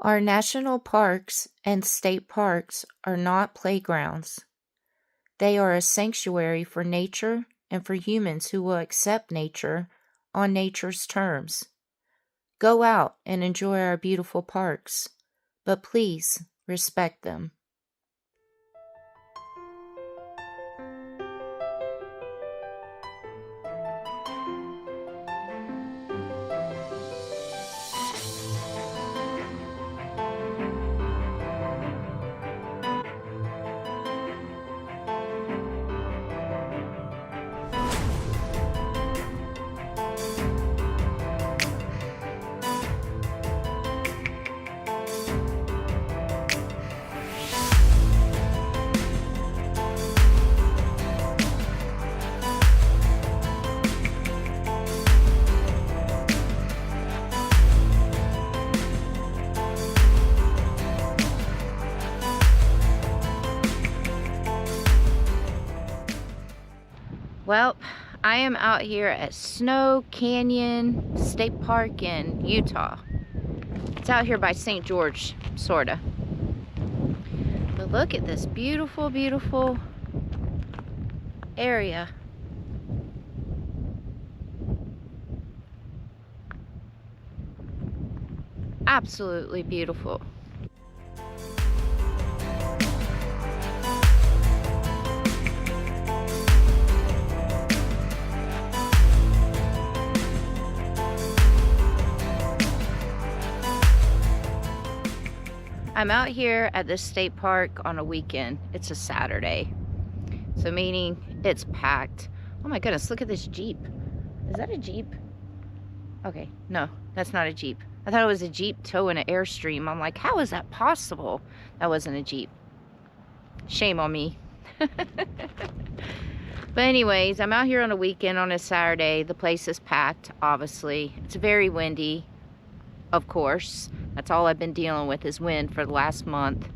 Our national parks and state parks are not playgrounds. They are a sanctuary for nature and for humans who will accept nature on nature's terms. Go out and enjoy our beautiful parks, but please respect them. Well, I am out here at Snow Canyon State Park in Utah. It's out here by St. George, sorta. But look at this beautiful, beautiful area. Absolutely beautiful. I'm out here at this state park on a weekend. It's a Saturday. So meaning it's packed. Oh my goodness, look at this Jeep. Is that a Jeep? Okay, no, that's not a Jeep. I thought it was a Jeep towing an Airstream. I'm like, how is that possible? That wasn't a Jeep. Shame on me. But anyways, I'm out here on a weekend on a Saturday. The place is packed, obviously. It's very windy, of course. That's all I've been dealing with is wind for the last month.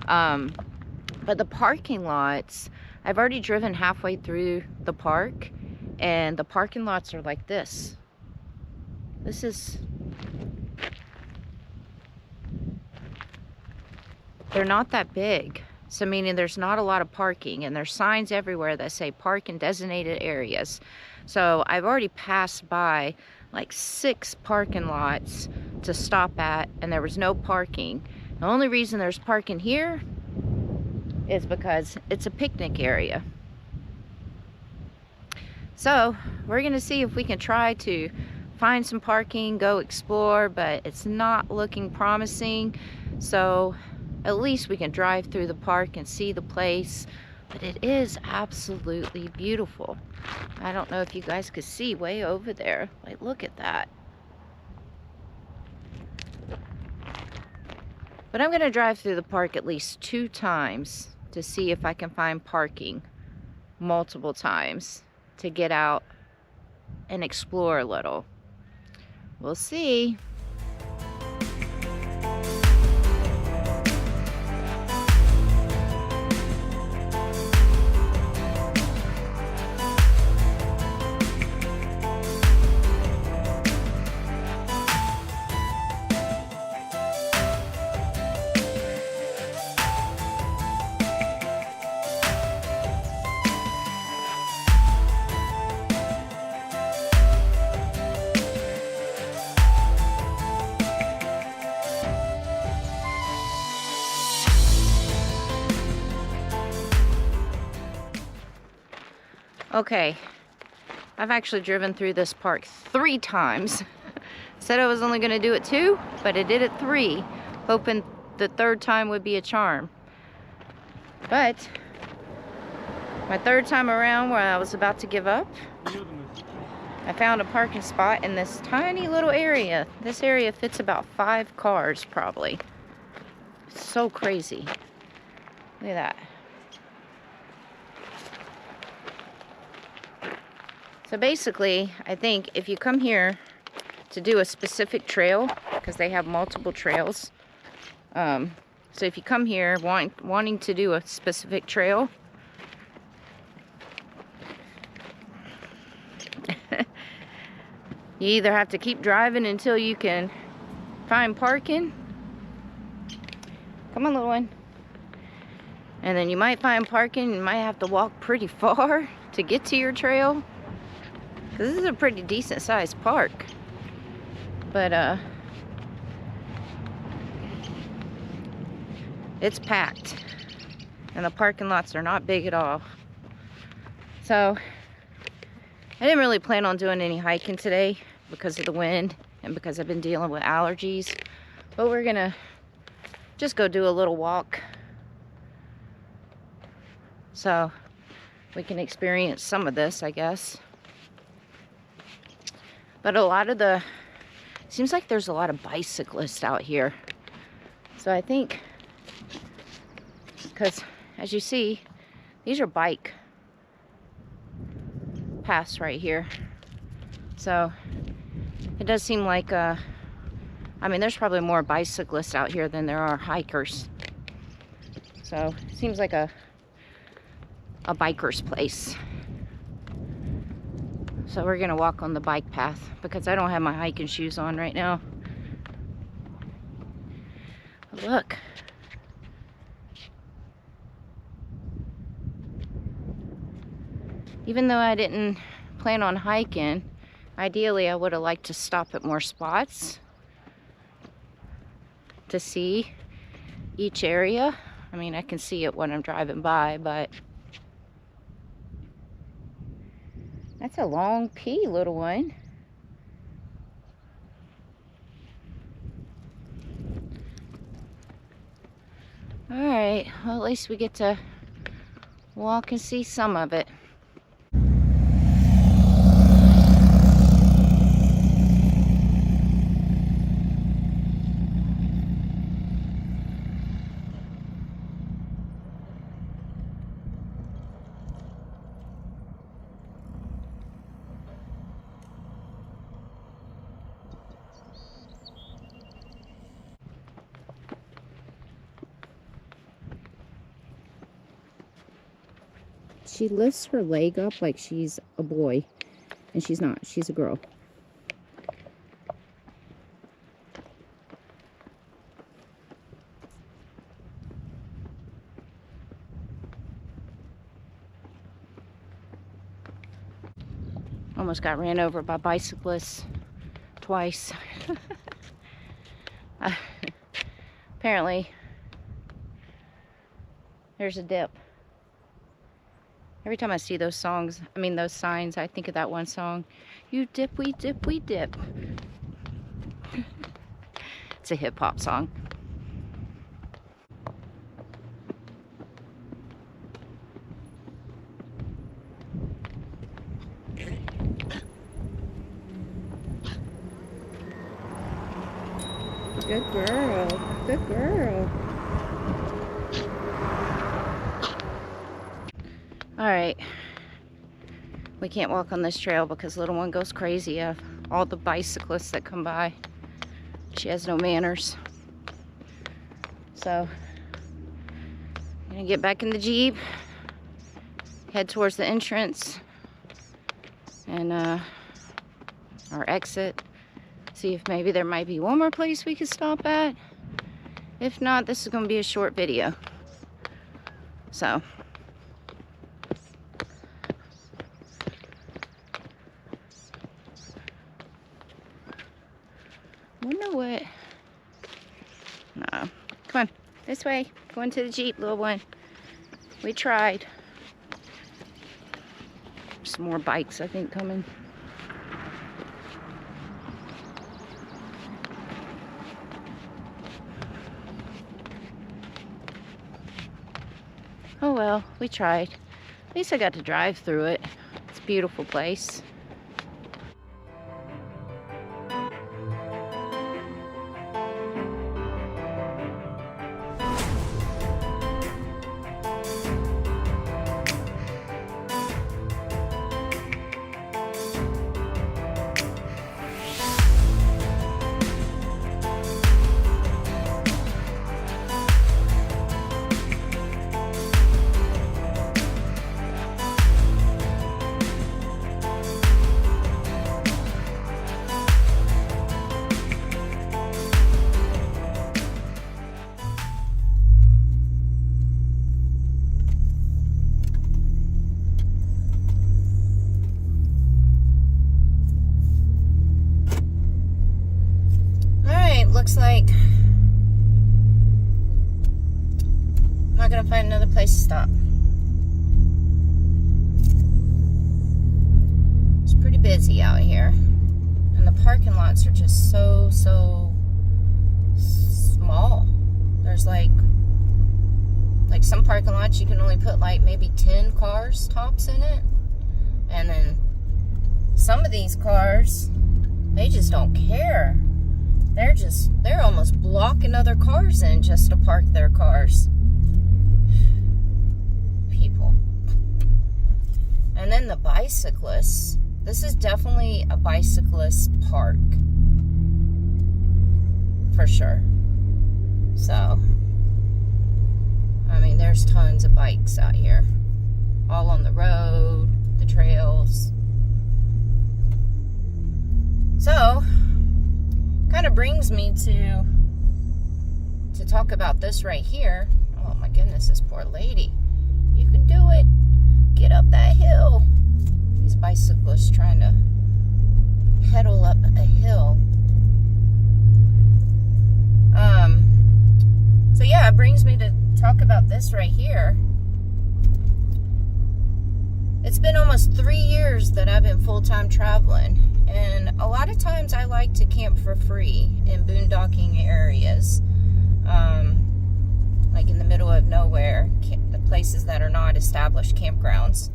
But the parking lots, I've already driven halfway through the park, and the parking lots are like this. They're not that big. So meaning there's not a lot of parking, and there's signs everywhere that say park in designated areas. So I've already passed by like 6 parking lots to stop at, and there was no parking. The only reason there's parking here is because it's a picnic area. So we're gonna see if we can try to find some parking, go explore, but it's not looking promising. So at least we can drive through the park and see the place. But it is absolutely beautiful. I don't know if you guys could see way over there. Like, look at that. But I'm gonna drive through the park at least 2 times to see if I can find parking multiple times to get out and explore a little. We'll see. Okay, I've actually driven through this park 3 times. Said I was only gonna do it 2, but I did it 3, hoping the 3rd time would be a charm. But my 3rd time around, where I was about to give up, I found a parking spot in this tiny little area. This area fits about 5 cars probably. It's so crazy. Look at that. So basically, I think if you come here to do a specific trail, because they have multiple trails, so if you come here wanting to do a specific trail, you either have to keep driving until you can find parking, Come on, little one. And then you might find parking. You might have to walk pretty far to get to your trail. This is a pretty decent sized park. But it's packed. And the parking lots are not big at all. So I didn't really plan on doing any hiking today because of the wind and because I've been dealing with allergies. But we're gonna just go do a little walk so we can experience some of this, I guess. But seems like there's a lot of bicyclists out here. So I think, because as you see, these are bike paths right here. So it does seem like, I mean, there's probably more bicyclists out here than there are hikers. So it seems like a biker's place. So we're gonna walk on the bike path because I don't have my hiking shoes on right now. But look. Even though I didn't plan on hiking, ideally I would have liked to stop at more spots to see each area. I mean, I can see it when I'm driving by, but that's a long pee, little one. All right, well, at least we get to walk and see some of it. She lifts her leg up like she's a boy, and she's not. She's a girl. Almost got ran over by bicyclists twice. Apparently, there's a dip. Every time I see those signs, I think of that one song. You dip, we dip, we dip. It's a hip hop song. Good girl, good girl. All right, we can't walk on this trail because little one goes crazy of all the bicyclists that come by. She has no manners. So I'm gonna get back in the Jeep, head towards the entrance and our exit. See if maybe there might be one more place we could stop at. If not, this is gonna be a short video. So wonder what. No, come on, this way. Go into the Jeep, little one. We tried. Some more bikes, I think, coming. Oh well, we tried. At least I got to drive through it. It's a beautiful place. looks like I'm not gonna find another place to stop. It's pretty busy out here. And the parking lots are just so small. There's like some parking lots you can only put like maybe 10 cars tops in it. And then some of these cars, they just don't care. They're almost blocking other cars in just to park their cars. People. And then the bicyclists. This is definitely a bicyclist park. For sure. So, I mean, there's tons of bikes out here. All on the road, the trails. So, kind of brings me to talk about this right here. Oh my goodness, this poor lady. You can do it. Get up that hill. These bicyclists trying to pedal up a hill. So yeah, it brings me to talk about this right here. It's been almost 3 years that I've been full-time traveling, and a lot of times I like to camp for free in boondocking areas, like in the middle of nowhere, the places that are not established campgrounds.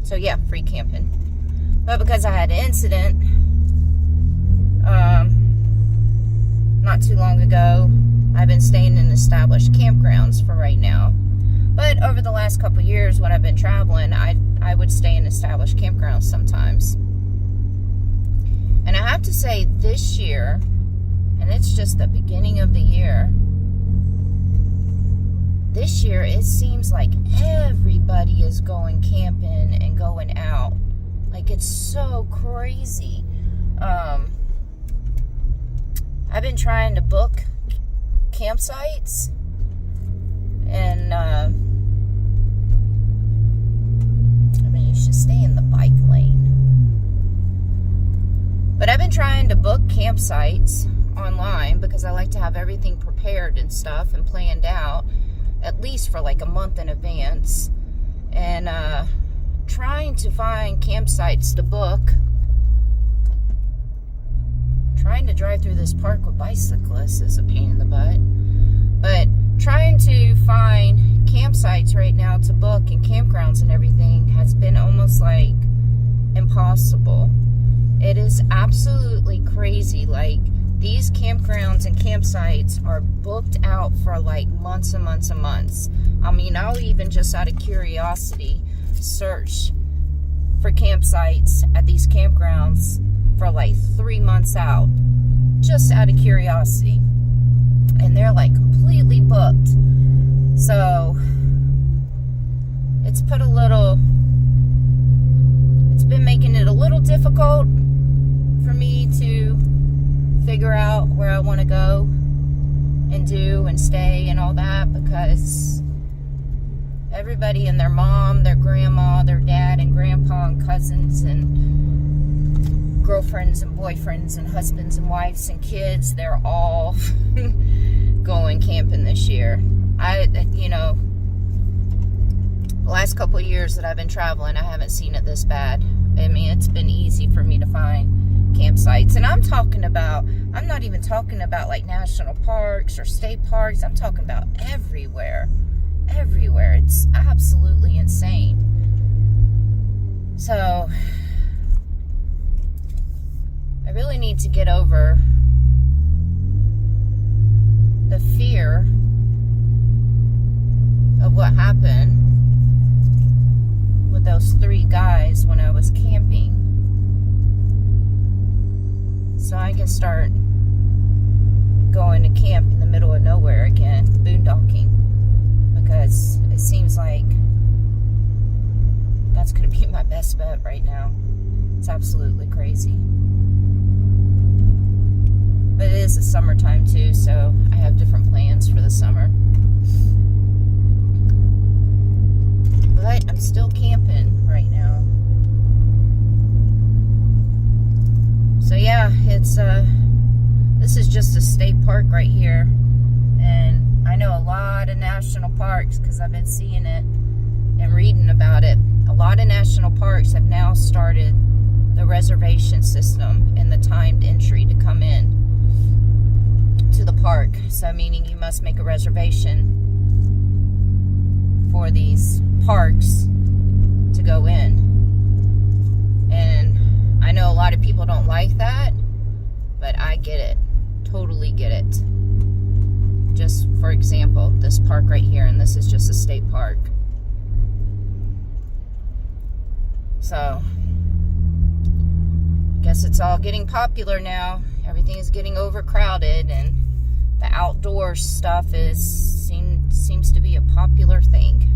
So yeah, free camping. But because I had an incident not too long ago, I've been staying in established campgrounds for right now. But over the last couple years when I've been traveling, I would stay in established campgrounds sometimes. And I have to say, this year, and it's just the beginning of the year, this year it seems like everybody is going camping and going out. Like, it's so crazy. I've been trying to book campsites, and I mean, you should stay in the bike lane. But I've been trying to book campsites online because I like to have everything prepared and stuff and planned out, at least for like a month in advance. And trying to find campsites to book. Trying to drive through this park with bicyclists is a pain in the butt. But trying to find campsites right now to book and campgrounds and everything has been almost like impossible. It is absolutely crazy. Like, these campgrounds and campsites are booked out for like months and months and months. I mean, I'll even just out of curiosity search for campsites at these campgrounds for like 3 months out, just out of curiosity. And they're like completely booked. So it's been making it a little difficult for me to figure out where I want to go and do and stay and all that, because everybody and their mom, their grandma, their dad and grandpa and cousins and girlfriends and boyfriends and husbands and wives and kids, they're all going camping this year. The last couple of years that I've been traveling, I haven't seen it this bad. I mean, it's been easy for me to find campsites. And I'm not even talking about like national parks or state parks. I'm talking about everywhere. Everywhere. It's absolutely insane. So I really need to get over the fear of what happened with those 3 guys when I was camping, so I can start going to camp in the middle of nowhere again, boondocking, because it seems like that's going to be my best bet right now. It's absolutely crazy. But it is the summertime too, so I have different plans for the summer. But I'm still camping right now. So yeah, it's just a state park right here. And I know a lot of national parks because I've been seeing it and reading about it. A lot of national parks have now started the reservation system and the timed entry to come in to the park. So meaning you must make a reservation for these parks to go in. And I know a lot of people don't like that, but I get it. Totally get it. Just for example, this park right here, and this is just a state park. So, guess it's all getting popular now. Everything is getting overcrowded, and the outdoor stuff seems to be a popular thing.